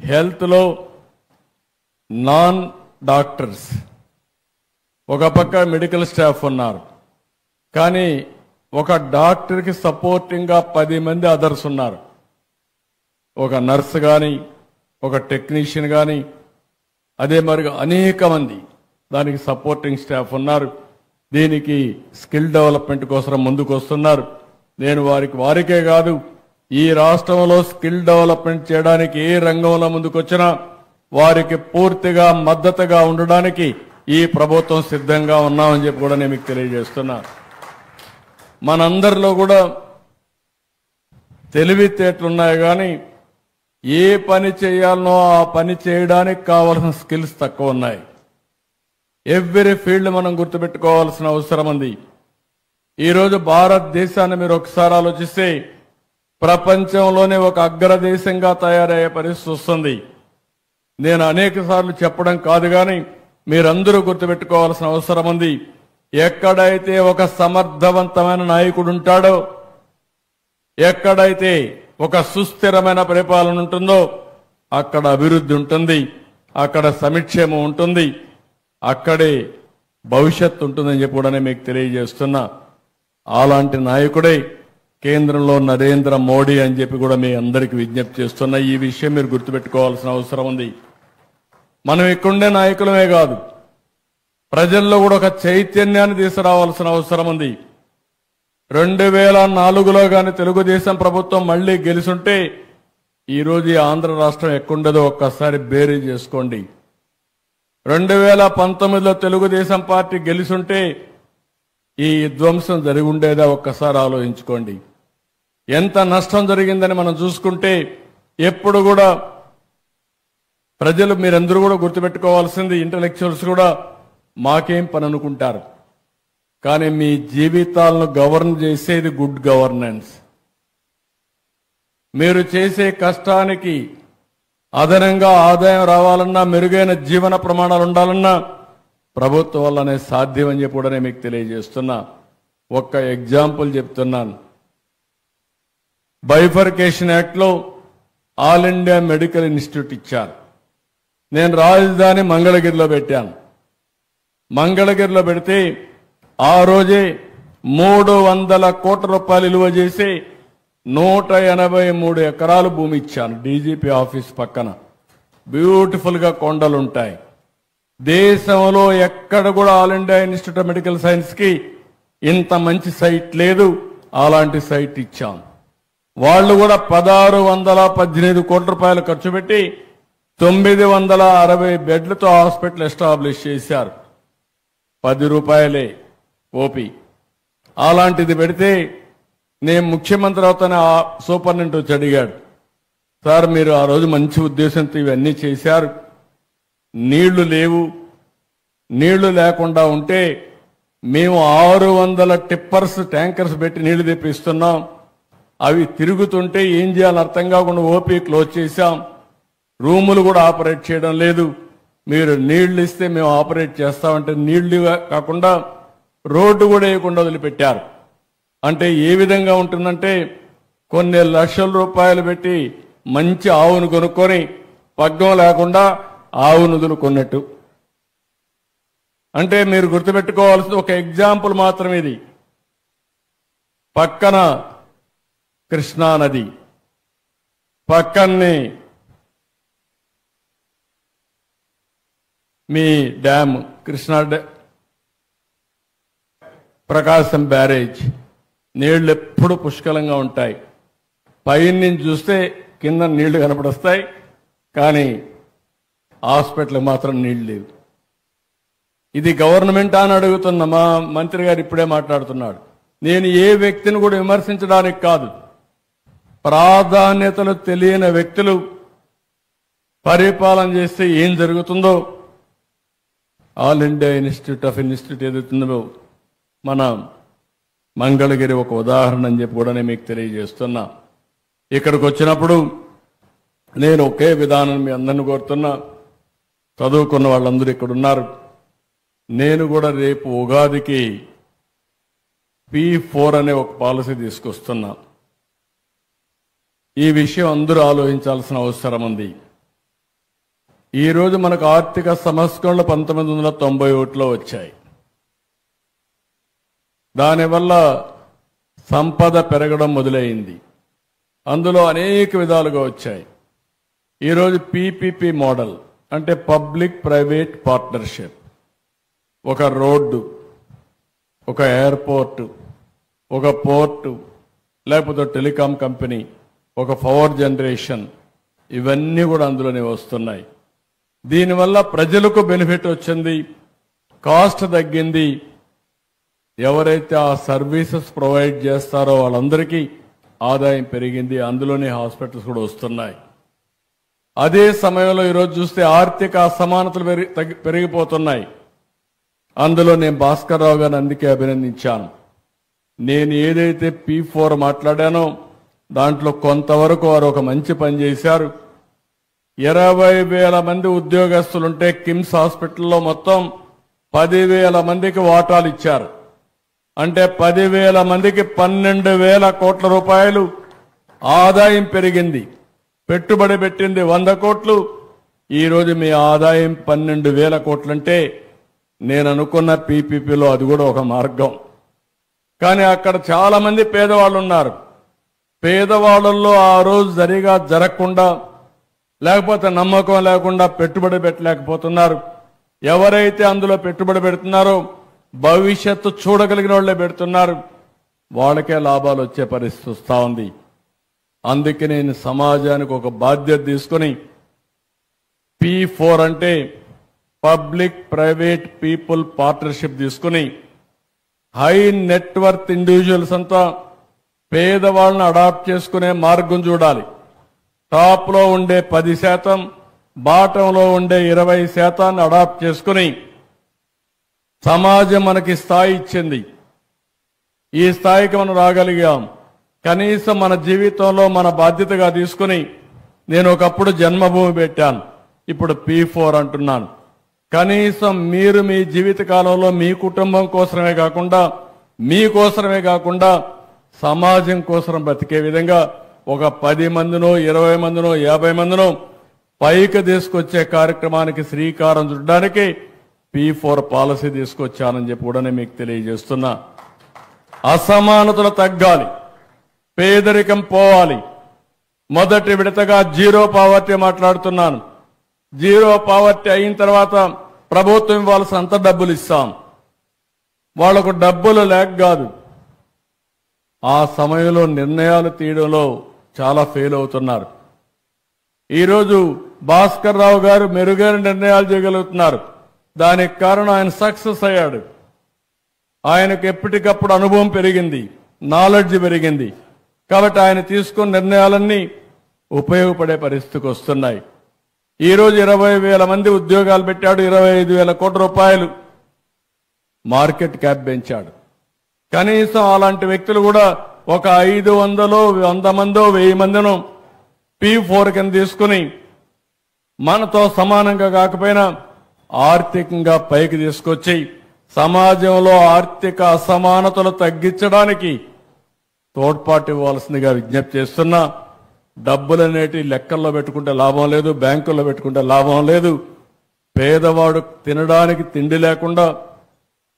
హెల్త్లో నాన్ డాక్టర్స్ ఒక పక్క మెడికల్ స్టాఫ్ ఉన్నారు, కానీ ఒక డాక్టర్కి సపోర్టింగ్గా 10 మంది అదర్స్ ఉన్నారు. ఒక నర్స్ కానీ, ఒక టెక్నీషియన్ కానీ, అదే మరిగా అనేక మంది దానికి సపోర్టింగ్ స్టాఫ్ ఉన్నారు. దీనికి స్కిల్ డెవలప్మెంట్ కోసం ముందుకు వస్తున్నారు. నేను వారికే కాదు, ఈ రాష్ట్రంలో స్కిల్ డెవలప్మెంట్ చేయడానికి ఏ రంగంలో ముందుకు వచ్చినా వారికి పూర్తిగా మద్దతుగా ఉండడానికి ఈ ప్రభుత్వం సిద్ధంగా ఉన్నామని చెప్పి కూడా నేను మీకు తెలియజేస్తున్నా. మనందరిలో కూడా తెలివితేటలున్నాయి కానీ ఏ పని చేయాలనో ఆ పని చేయడానికి కావాల్సిన స్కిల్స్ తక్కువ ఉన్నాయి. ఎవ్రీ ఫీల్డ్ మనం గుర్తుపెట్టుకోవాల్సిన అవసరం ఉంది. ఈరోజు భారతదేశాన్ని మీరు ఒకసారి ఆలోచిస్తే ప్రపంచంలోనే ఒక అగ్రదేశంగా తయారయ్యే పరిస్థితి వస్తుంది. నేను అనేక సార్లు చెప్పడం కాదు కానీ మీరందరూ గుర్తుపెట్టుకోవాల్సిన అవసరం ఉంది. ఎక్కడైతే ఒక సమర్థవంతమైన నాయకుడు ఉంటాడో, ఎక్కడైతే ఒక సుస్థిరమైన పరిపాలన ఉంటుందో అక్కడ అభివృద్ధి ఉంటుంది, అక్కడ సమిక్షేమం ఉంటుంది, అక్కడే భవిష్యత్తు ఉంటుందని చెప్పి కూడా మీకు తెలియజేస్తున్నా. అలాంటి నాయకుడే కేంద్రంలో నరేంద్ర మోడీ అని చెప్పి కూడా మీ అందరికీ విజ్ఞప్తి చేస్తున్నా. ఈ విషయం మీరు గుర్తుపెట్టుకోవాల్సిన అవసరం ఉంది. మనం ఇక్కడుండే నాయకులమే కాదు, ప్రజల్లో కూడా ఒక చైతన్యాన్ని తీసుకురావాల్సిన అవసరం ఉంది. 2004లో కానీ తెలుగుదేశం ప్రభుత్వం మళ్లీ గెలుచుంటే ఈరోజు ఈ ఆంధ్ర రాష్ట్రం ఎక్కడుండదో ఒక్కసారి బేరీ చేసుకోండి. 2019లో తెలుగుదేశం పార్టీ గెలుచుంటే ఈ ధ్వంసం జరిగి ఉండేదా ఒక్కసారి ఆలోచించుకోండి. ఎంత నష్టం జరిగిందని మనం చూసుకుంటే ఎప్పుడు కూడా ప్రజలు మీరందరూ కూడా గుర్తుపెట్టుకోవాల్సింది, ఇంటలెక్చువల్స్ కూడా మాకేం పని అనుకుంటారు, కానీ మీ జీవితాలను గవర్న్ చేసేది గుడ్ గవర్నెన్స్. మీరు చేసే కష్టానికి అదనంగా ఆదాయం రావాలన్నా, మెరుగైన జీవన ప్రమాణాలు ఉండాలన్నా ప్రభుత్వం వల్లనే సాధ్యం అని చెప్పి కూడా నేను మీకు తెలియజేస్తున్నా. ఒక్క ఎగ్జాంపుల్ చెప్తున్నాను. బైఫర్కేషన్ యాక్ట్లో ఆల్ ఇండియా మెడికల్ ఇన్స్టిట్యూట్ ఇచ్చారు. నేను రాజధాని మంగళగిరిలో పెట్టాను. మంగళగిరిలో పెడితే ఆ రోజే 300 కోట్ల రూపాయలు విలువ చేసి 183 ఎకరాలు భూమి ఇచ్చాను. డీజీపీ ఆఫీస్ పక్కన బ్యూటిఫుల్ గా కొండలుంటాయి. దేశంలో ఎక్కడ కూడా all India institute of medical science కి ఇంత మంచి సైట్ లేదు. అలాంటి సైట్ ఇచ్చాం. వాళ్ళు కూడా 1618 కోట్ల రూపాయలు ఖర్చు పెట్టి 960 బెడ్లతో హాస్పిటల్ ఎస్టాబ్లిష్ చేశారు. 10 రూపాయలే ఓపీ. అలాంటిది పెడితే నేను ముఖ్యమంత్రి అవుతానే ఆ సూపరింటెండెంట్ వచ్చి అడిగాడు, సార్ మీరు ఆ రోజు మంచి ఉద్దేశంతో ఇవన్నీ చేశారు, నీళ్లు లేవు, నీళ్లు లేకుండా ఉంటే మేము 600 టిప్పర్స్ ట్యాంకర్స్ పెట్టి నీళ్లు తెప్పిస్తున్నాం, అవి తిరుగుతుంటే ఏం చేయాలని అర్థం కాకుండా ఓపీ క్లోజ్ చేశాం, రూములు కూడా ఆపరేట్ చేయడం లేదు, మీరు నీళ్లు ఇస్తే మేము ఆపరేట్ చేస్తామంటే నీళ్లు కాకుండా రోడ్డు కూడా వేయకుండా వదిలిపెట్టారు. అంటే ఏ విధంగా ఉంటుందంటే కొన్ని లక్షల రూపాయలు పెట్టి మంచి ఆవును కొనుక్కొని పగ్గం లేకుండా ఆవును వదులుకున్నట్టు. అంటే మీరు గుర్తుపెట్టుకోవాల్సింది ఒక ఎగ్జాంపుల్ మాత్రం ఇది. పక్కన కృష్ణా నది, పక్కనే మీ డ్యామ్ కృష్ణా ప్రకాశం బ్యారేజ్, నీళ్లు ఎప్పుడు పుష్కలంగా ఉంటాయి. పైనుంచి చూస్తే కింద నీళ్లు కనపడొస్తాయి, కానీ హాస్పిటల్ మాత్రం నీళ్లు లేవు. ఇది గవర్నమెంట్ అని అడుగుతున్న మా మంత్రి గారు ఇప్పుడే మాట్లాడుతున్నాడు. నేను ఏ వ్యక్తిని కూడా విమర్శించడానికి కాదు, ప్రాధాన్యతలు తెలియని వ్యక్తులు పరిపాలన చేస్తే ఏం జరుగుతుందో ఆల్ ఇండియా ఇన్స్టిట్యూట్ ఏదైతుందో మన మంగళగిరి ఒక ఉదాహరణ అని చెప్పి కూడా నేను మీకు తెలియజేస్తున్నా. ఇక్కడికి వచ్చినప్పుడు నేను ఒకే విధానం మీ అందరిని కోరుతున్నా. చదువుకున్న వాళ్ళందరూ ఇక్కడ ఉన్నారు. నేను కూడా రేపు ఉగాదికి P4 అనే ఒక పాలసీ తీసుకొస్తున్నా. ఈ విషయం అందరూ ఆలోచించాల్సిన అవసరం ఉంది. ఈరోజు మనకు ఆర్థిక సంస్కరణలు 1991లో వచ్చాయి. దానివల్ల సంపద పెరగడం మొదలైంది. అందులో అనేక విధాలుగా వచ్చాయి. ఈరోజు PPP మోడల్ అంటే పబ్లిక్ ప్రైవేట్ పార్ట్నర్షిప్. ఒక రోడ్డు, ఒక ఎయిర్పోర్టు, ఒక పోర్టు, లేకపోతే టెలికాం కంపెనీ, ఒక పవర్ జనరేషన్, ఇవన్నీ కూడా అందులోనే వస్తున్నాయి. దీనివల్ల ప్రజలకు బెనిఫిట్ వచ్చింది, కాస్ట్ తగ్గింది. ఎవరైతే ఆ సర్వీసెస్ ప్రొవైడ్ చేస్తారో వాళ్ళందరికీ ఆదాయం పెరిగింది, అందులోనే హాస్పిటల్స్ కూడా వస్తున్నాయి. అదే సమయంలో ఈరోజు చూస్తే ఆర్థిక అసమానతలు పెరిగిపోతున్నాయి. అందులో నేను భాస్కర్ రావు గారిని అందుకే అభినందించాను. నేను ఏదైతే P4 మాట్లాడానో దాంట్లో కొంతవరకు వారు ఒక మంచి పని చేశారు. 20,000 మంది ఉద్యోగస్తులుంటే కిమ్స్ హాస్పిటల్లో మొత్తం 10,000 మందికి వాటాలు ఇచ్చారు. అంటే 10,000 మందికి 12,000 కోట్ల రూపాయలు ఆదాయం పెరిగింది. పెట్టుబడి పెట్టింది 100 కోట్లు. ఈరోజు మీ ఆదాయం 12,000 కోట్లంటే నేను అనుకున్న పీపీపీలో అది కూడా ఒక మార్గం. కానీ అక్కడ చాలా మంది పేదవాళ్ళు ఉన్నారు. పేదవాళ్ళల్లో ఆ రోజు సరిగా జరగకుండా, లేకపోతే నమ్మకం లేకుండా పెట్టుబడి పెట్టలేకపోతున్నారు. ఎవరైతే అందులో పెట్టుబడి పెడుతున్నారో భవిష్యత్తు చూడగలిగిన వాళ్ళే పెడుతున్నారు. వాళ్ళకే లాభాలు వచ్చే పరిస్థితి వస్తూ ఉంది. అందుకే నేను సమాజానికి ఒక బాధ్యత తీసుకుని P4 అంటే పబ్లిక్ ప్రైవేట్ పీపుల్ పార్ట్నర్షిప్ తీసుకుని హై నెట్వర్త్ ఇండివిజువల్స్ అంతా పేదవాళ్ళని అడాప్ట్ చేసుకునే మార్గం చూడాలి. టాప్ లో ఉండే 10%, బాటంలో ఉండే 20% అడాప్ట్ చేసుకుని సమాజం మనకి స్థాయి ఇచ్చింది. ఈ స్థాయికి మనం రాగలిగాం. కనీసం మన జీవితంలో మన బాధ్యతగా తీసుకుని నేను ఒకప్పుడు జన్మభూమి పెట్టాను, ఇప్పుడు P4 అంటున్నాను. కనీసం మీరు మీ జీవిత కాలంలో మీ కుటుంబం కోసమే కాకుండా, మీకోసమే కాకుండా సమాజం కోసం బతికే విధంగా ఒక 10 మందినో 20 మందినో 50 మందినో పైకి తీసుకొచ్చే కార్యక్రమానికి శ్రీకారం చుట్టడానికి P4 పాలసీ తీసుకొచ్చానని చెప్పి కూడా మీకు తెలియజేస్తున్నా. అసమానతలు తగ్గాలి, పేదరికం పోవాలి. మొదటి విడతగా జీరో పావర్టీ మాట్లాడుతున్నాను. జీరో పావర్టీ అయిన తర్వాత ప్రభుత్వం ఇవ్వాల్సిన అంత డబ్బులు ఇస్తాం. వాళ్లకు డబ్బులు లేక కాదు, ఆ సమయంలో నిర్ణయాలు తీయడంలో చాలా ఫెయిల్ అవుతున్నారు. ఈరోజు భాస్కర్ రావు గారు మెరుగైన నిర్ణయాలు చేయగలుగుతున్నారు. దానికి కారణం ఆయన సక్సెస్ అయ్యాడు. ఆయనకు ఎప్పటికప్పుడు అనుభవం పెరిగింది, నాలెడ్జ్ పెరిగింది. కాబట్టి ఆయన తీసుకున్న నిర్ణయాలన్నీ ఉపయోగపడే పరిస్థితికి వస్తున్నాయి. ఈరోజు 20,000 మంది ఉద్యోగాలు పెట్టాడు. 25,000 కోట్ల రూపాయలు మార్కెట్ క్యాప్ పెంచాడు. కనీసం అలాంటి వ్యక్తులు కూడా ఒక 500, 100 మందో 1000 మందినో P4 కింద తీసుకుని మనతో సమానంగా కాకపోయినా ఆర్థికంగా పైకి తీసుకొచ్చి సమాజంలో ఆర్థిక అసమానతలు తగ్గించడానికి తోడ్పాటు ఇవ్వాల్సిందిగా విజ్ఞప్తి చేస్తున్నా. డబ్బులనేటి లెక్కల్లో పెట్టుకుంటే లాభం లేదు, బ్యాంకుల్లో పెట్టుకుంటే లాభం లేదు. పేదవాడు తినడానికి తిండి లేకుండా,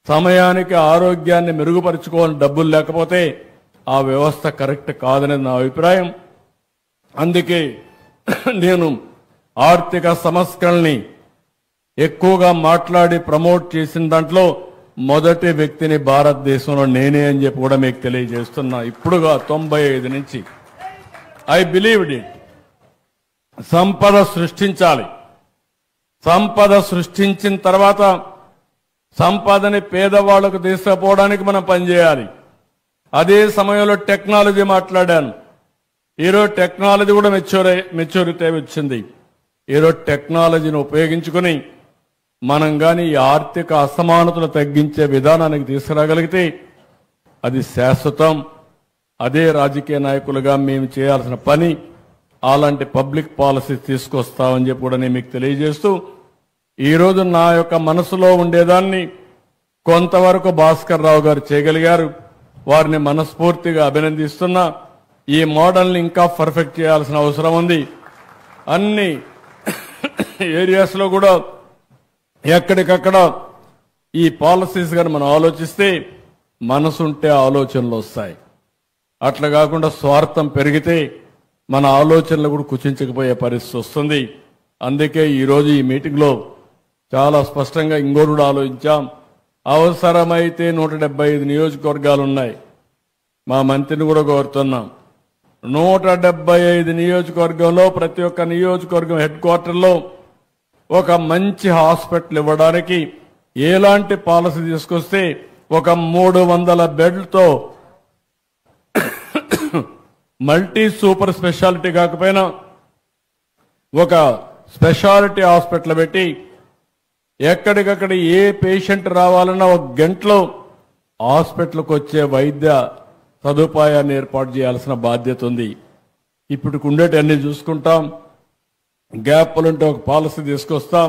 సమయానికి ఆరోగ్యాన్ని మెరుగుపరుచుకోవాలని డబ్బులు లేకపోతే ఆ వ్యవస్థ కరెక్ట్ కాదనేది నా అభిప్రాయం. అందుకే నేను ఆర్థిక సంస్కరణని ఎక్కువగా మాట్లాడి ప్రమోట్ చేసిన దాంట్లో మొదటి వ్యక్తిని భారతదేశంలో నేనే అని చెప్పి కూడా మీకు తెలియజేస్తున్నా. ఇప్పుడుగా 95 నుంచి ఐ బిలీవ్డ్ ఇట్. సంపద సృష్టించాలి. సంపద సృష్టించిన తర్వాత సంపదని పేదవాళ్లకు తీసుకుపోవడానికి మనం పనిచేయాలి. అదే సమయంలో టెక్నాలజీ మాట్లాడాను. ఈరోజు టెక్నాలజీ కూడా మెచ్యూరిటీ వచ్చింది. ఈరోజు టెక్నాలజీని ఉపయోగించుకుని మనం కానీ ఈ ఆర్థిక అసమానతలు తగ్గించే విధానానికి తీసుకురాగలిగితే అది శాశ్వతం. అదే రాజకీయ నాయకులుగా మేము చేయాల్సిన పని. అలాంటి పబ్లిక్ పాలసీ తీసుకొస్తామని చెప్పి కూడా నేను మీకు తెలియజేస్తూ, ఈరోజు నా యొక్క మనసులో ఉండేదాన్ని కొంతవరకు భాస్కర్ రావు గారు చేయగలిగారు. వారిని మనస్ఫూర్తిగా అభినందిస్తున్నా. ఈ మోడల్ని ఇంకా పర్ఫెక్ట్ చేయాల్సిన అవసరం ఉంది. అన్ని ఏరియాస్లో కూడా ఎక్కడికక్కడ ఈ పాలసీస్ గాని మనం ఆలోచిస్తే మనసుంటే ఆలోచనలు వస్తాయి. అట్లా కాకుండా స్వార్థం పెరిగితే మన ఆలోచనలు కూడా కుచించకపోయే పరిస్థితి వస్తుంది. అందుకే ఈరోజు ఈ మీటింగ్లో చాలా స్పష్టంగా ఇంకోటి కూడా ఆలోచించాం. అవసరమైతే 175 నియోజకవర్గాలు ఉన్నాయి. మా మంత్రిని కూడా కోరుతున్నాం, 175 నియోజకవర్గంలో ప్రతి ఒక్క నియోజకవర్గం హెడ్ క్వార్టర్లో ఒక మంచి హాస్పిటల్ ఇవ్వడానికి ఎలాంటి పాలసీ తీసుకొస్తే ఒక 300 బెడ్లతో మల్టీ సూపర్ స్పెషాలిటీ కాకపోయినా ఒక స్పెషాలిటీ హాస్పిటల్ పెట్టి ఎక్కడికక్కడ ఏ పేషెంట్ రావాలన్నా ఒక గంటలో హాస్పిటల్కి వచ్చే వైద్య సదుపాయాన్ని ఏర్పాటు చేయాల్సిన బాధ్యత ఉంది. ఇప్పుడు ఉండేటన్ని చూసుకుంటాం. గ్యాప్లుంటే ఒక పాలసీ తీసుకొస్తాం.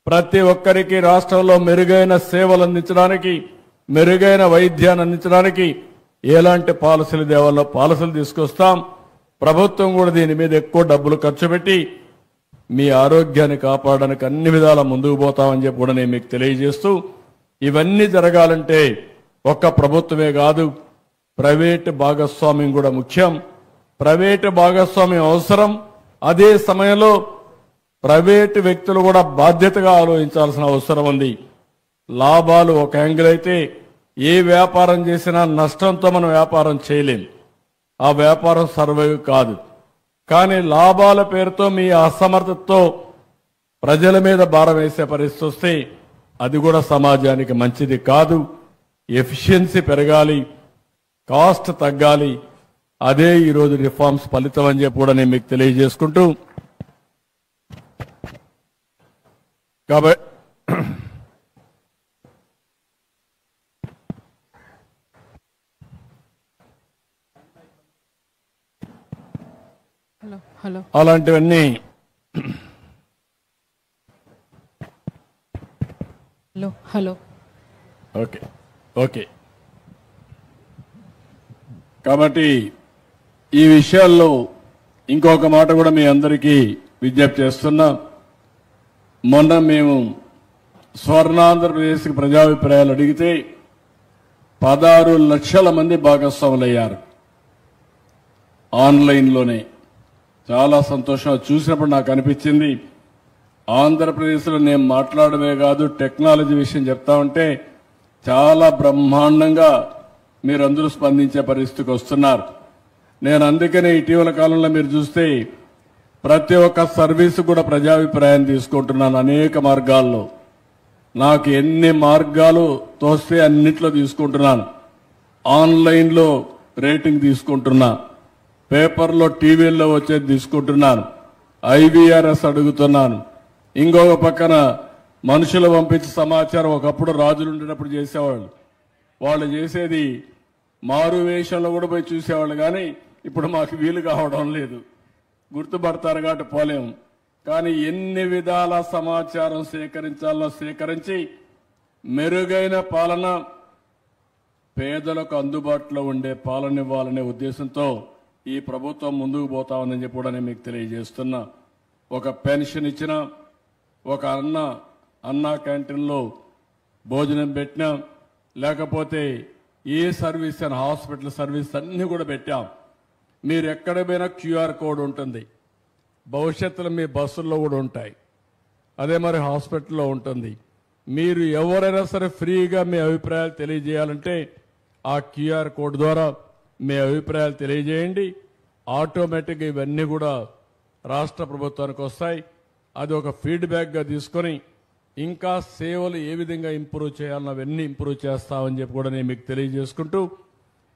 ప్రతి ఒక్కరికి రాష్ట్రంలో మెరుగైన సేవలు అందించడానికి, మెరుగైన వైద్యాన్ని అందించడానికి ఎలాంటి పాలసీలు దేవాలో పాలసీలు తీసుకొస్తాం. ప్రభుత్వం కూడా దీని మీద ఎక్కువ డబ్బులు ఖర్చు పెట్టి మీ ఆరోగ్యాన్ని కాపాడడానికి అన్ని విధాల ముందుకు పోతామని చెప్పి కూడా నేను మీకు తెలియజేస్తూ, ఇవన్నీ జరగాలంటే ఒక్క ప్రభుత్వమే కాదు, ప్రైవేటు భాగస్వామ్యం కూడా ముఖ్యం. ప్రైవేటు భాగస్వామ్యం అవసరం. అదే సమయంలో ప్రైవేటు వ్యక్తులు కూడా బాధ్యతగా ఆలోచించాల్సిన అవసరం ఉంది. లాభాలు ఒక యాంగిల్ అయితే, ఏ వ్యాపారం చేసినా నష్టంతో మనం వ్యాపారం చేయలేం. ఆ వ్యాపారం సర్వైవ్ కాదు. కానీ లాభాల పేరుతో మీ అసమర్థతతో ప్రజల మీద భారం వేసే పరిస్థితి వస్తే అది కూడా సమాజానికి మంచిది కాదు. ఎఫిషియన్సీ పెరగాలి, కాస్ట్ తగ్గాలి. అదే ఈరోజు రిఫార్మ్స్ ఫలితం అని చెప్పి కూడా నేను మీకు తెలియజేసుకుంటూ, కాబట్టి అలాంటివన్నీ ఓకే ఓకే. కాబట్టి ఈ విషయాల్లో ఇంకొక మాట కూడా మీ అందరికీ విజ్ఞప్తి చేస్తున్నా. మొన్న మేము స్వర్ణాంధ్రప్రదేశ్కి ప్రజాభిప్రాయాలు అడిగితే 16 లక్షల మంది భాగస్వాములయ్యారు ఆన్లైన్లోనే. చాలా సంతోషంగా చూసినప్పుడు నాకు అనిపించింది, ఆంధ్రప్రదేశ్లో నేను మాట్లాడమే కాదు టెక్నాలజీ విషయం చెప్తా ఉంటే చాలా బ్రహ్మాండంగా మీరందరూ స్పందించే పరిస్థితికి వస్తున్నారు. నేను అందుకనే ఇటీవల కాలంలో మీరు చూస్తే ప్రతి ఒక్క సర్వీసు కూడా ప్రజాభిప్రాయాన్ని తీసుకుంటున్నాను. అనేక మార్గాల్లో నాకు ఎన్ని మార్గాలు తోస్తే అన్నిట్లో తీసుకుంటున్నాను. ఆన్లైన్లో రేటింగ్ తీసుకుంటున్నా, పేపర్లో టీవీల్లో వచ్చేది తీసుకుంటున్నాను, ఐవీఆర్ఎస్ అడుగుతున్నాను. ఇంకొక పక్కన మనుషులు పంపించి సమాచారం ఒకప్పుడు రాజులు ఉండేటప్పుడు చేసేవాళ్ళు. వాళ్ళు చేసేది మారు వేషంలో కూడా పోయి చూసేవాళ్ళు. కానీ ఇప్పుడు మాకు వీలు కావడం లేదు. గుర్తుపడతారు కాబట్టి పోలేము. కానీ ఎన్ని విధాల సమాచారం సేకరించాలో సేకరించి మెరుగైన పాలన, పేదలకు అందుబాటులో ఉండే పాలన ఇవ్వాలనే ఉద్దేశంతో ఈ ప్రభుత్వం ముందుకు పోతా ఉందని చెప్పి కూడా నేను మీకు తెలియజేస్తున్నా. ఒక పెన్షన్ ఇచ్చినా, ఒక అన్నా క్యాంటీన్లో భోజనం పెట్టినా, లేకపోతే ఏ సర్వీస్ అని హాస్పిటల్ సర్వీస్ అన్నీ కూడా పెట్టాం. మీరు ఎక్కడ పోయినా క్యూఆర్ కోడ్ ఉంటుంది. భవిష్యత్తులో మీ బస్సుల్లో కూడా ఉంటాయి. అదే మరి హాస్పిటల్లో ఉంటుంది. మీరు ఎవరైనా సరే ఫ్రీగా మీ అభిప్రాయాలు తెలియజేయాలంటే ఆ క్యూఆర్ కోడ్ ద్వారా మీ అభిప్రాయాలు తెలియజేయండి. ఆటోమేటిక్గా ఇవన్నీ కూడా రాష్ట్ర ప్రభుత్వానికి వస్తాయి. అది ఒక ఫీడ్బ్యాక్గా తీసుకొని ఇంకా సేవలు ఏ విధంగా ఇంప్రూవ్ చేయాలన్న అవన్నీ ఇంప్రూవ్ చేస్తామని చెప్పి కూడా నేను మీకు తెలియజేసుకుంటూ,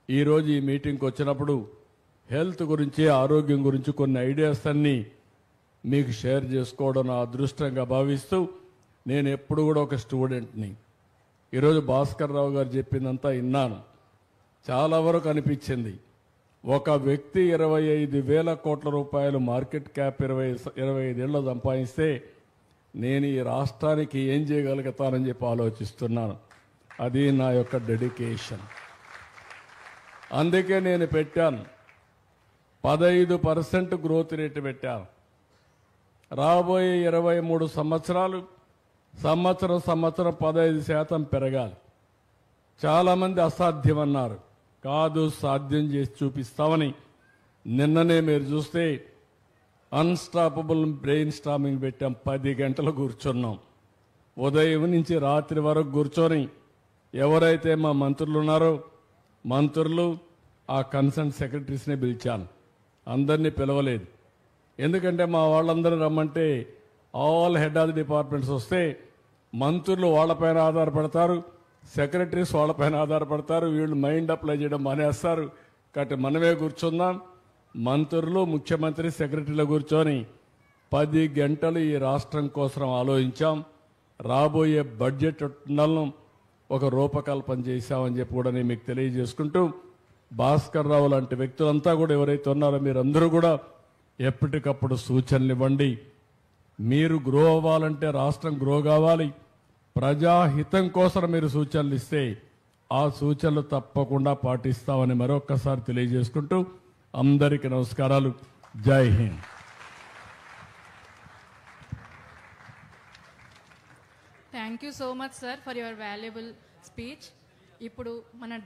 ఈరోజు ఈ మీటింగ్కి వచ్చినప్పుడు హెల్త్ గురించి, ఆరోగ్యం గురించి కొన్ని ఐడియాస్ అన్నీ మీకు షేర్ చేసుకోవడం నా అదృష్టంగా భావిస్తూ, నేను ఎప్పుడు కూడా ఒక స్టూడెంట్ని. ఈరోజు భాస్కర్ రావు గారు చెప్పిందంతా విన్నాను. చాలా వరకు అనిపించింది, ఒక వ్యక్తి 25,000 కోట్ల రూపాయలు మార్కెట్ క్యాప్ 25 ఏళ్ళు సంపాదిస్తే నేను ఈ రాష్ట్రానికి ఏం చేయగలుగుతానని చెప్పి ఆలోచిస్తున్నాను. అది నా యొక్క డెడికేషన్. అందుకే నేను పెట్టాను 15% గ్రోత్ రేటు పెట్టాను. రాబోయే 23 సంవత్సరాలు సంవత్సరం 15% పెరగాలి. చాలామంది అసాధ్యమన్నారు. కాదు, సాధ్యం చేసి చూపిస్తామని నిన్ననే మీరు చూస్తే అన్స్టాపబుల్ బ్రెయిన్ స్టామింగ్ పెట్టాం. 10 గంటలు కూర్చున్నాం. ఉదయం నుంచి రాత్రి వరకు కూర్చొని ఎవరైతే మా మంత్రులు ఉన్నారో మంత్రులు, ఆ కన్సర్న్ సెక్రటరీస్ని పిలిచాను. అందరినీ పిలవలేదు. ఎందుకంటే మా వాళ్ళందరూ రమ్మంటే all head of the departments వస్తే మంత్రులు వాళ్ళపైన ఆధారపడతారు, సెక్రటరీస్ వాళ్ళపైన ఆధారపడతారు. వీళ్ళు మైండ్ అప్లై చేయడం మానేస్తారు. కాబట్టి మనమే కూర్చుందాం. మంత్రులు, ముఖ్యమంత్రి, సెక్రటరీలు కూర్చొని 10 గంటలు ఈ రాష్ట్రం కోసం ఆలోచించాం. రాబోయే బడ్జెట్ నెలను ఒక రూపకల్పన చేశామని చెప్పి కూడా నేను మీకు తెలియజేసుకుంటూ, భాస్కర్ రావు లాంటి వ్యక్తులంతా కూడా ఎవరైతే ఉన్నారో మీరందరూ కూడా ఎప్పటికప్పుడు సూచనలు ఇవ్వండి. మీరు గ్రో అవ్వాలంటే, రాష్ట్రం గ్రో కావాలి, ప్రజాహితం కోసం మీరు సూచనలు ఇస్తే ఆ సూచనలు తప్పకుండా పాటిస్తామని మరొక్కసారి తెలియజేసుకుంటూ అందరికీ నమస్కారాలు. జై Hind. Thank you so much sir for your valuable speech. ఇప్పుడు మన